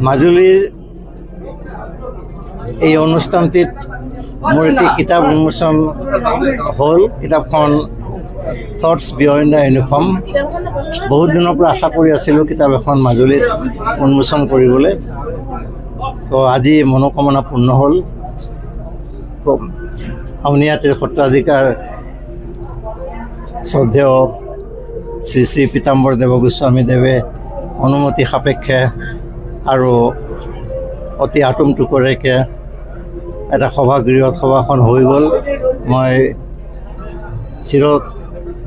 মাজুলীৰ এই অনুষ্ঠানটিত মোৰ এটি কিতাপ উন্মোচন হ'ল। কিতাপখন থটছ বিয়ণ্ড দ্য ইউনিফৰ্ম। বহুত দিনৰ পৰা আশা কৰি আছিলোঁ কিতাপ এখন মাজুলীত উন্মোচন কৰিবলৈ। তো আজি মনোকামনা পূৰ্ণ হ'ল। আউনীআটীৰ সত্ৰাধিকাৰ শ্ৰদ্ধেয় শ্ৰী শ্ৰী পীতাম্বৰ দেৱগোস্বামীদেৱে অনুমতি সাপেক্ষে আৰু অতি আটোমটোকৰেকৈ এটা সভাগৃহত সভাখন হৈ গ'ল। মই চিৰ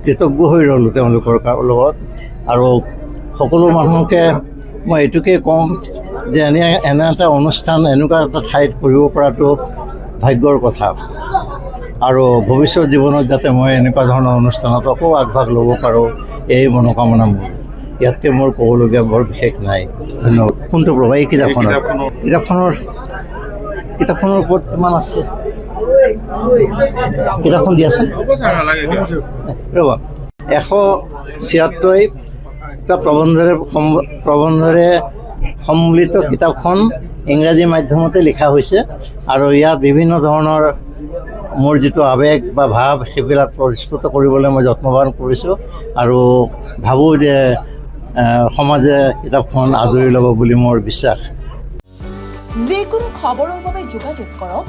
কৃতজ্ঞ হৈ ৰ'লোঁ তেওঁলোকৰ লগত। আৰু সকলো মানুহকে মই এইটোকে ক'ম যে এনে এটা অনুষ্ঠান এনেকুৱা এটা ঠাইত কৰিব পৰাটো ভাগ্যৰ কথা। আৰু ভৱিষ্যত জীৱনত যাতে মই এনেকুৱা ধৰণৰ অনুষ্ঠানত আকৌ আগভাগ ল'ব পাৰোঁ, এই মনোকামনা মোৰ। ইয়াতকৈ মোৰ ক'বলগীয়া বৰ বিশেষ নাই। ধন্যবাদ। কোনটো প্ৰভা? এই কিতাপখনৰ ওপৰত কিমান আছে? কিতাপখন দিয়াচোন ৰ'বা। 176টা প্ৰবন্ধৰে সম্মিলিত কিতাপখন ইংৰাজী মাধ্যমতে লিখা হৈছে। আৰু ইয়াত বিভিন্ন ধৰণৰ মোৰ যিটো আৱেগ বা ভাৱ সেইবিলাক পৰিস্ফুট কৰিবলৈ মই যত্নবান কৰিছোঁ। আৰু ভাবোঁ যে সমাজে কিতাপখন আদৰি ল'ব বুলি মোৰ বিশ্বাস। যিকোনো খবৰৰ বাবে যোগাযোগ কৰক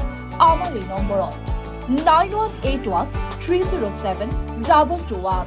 আমাৰ এই নম্বৰত 9181 307 221।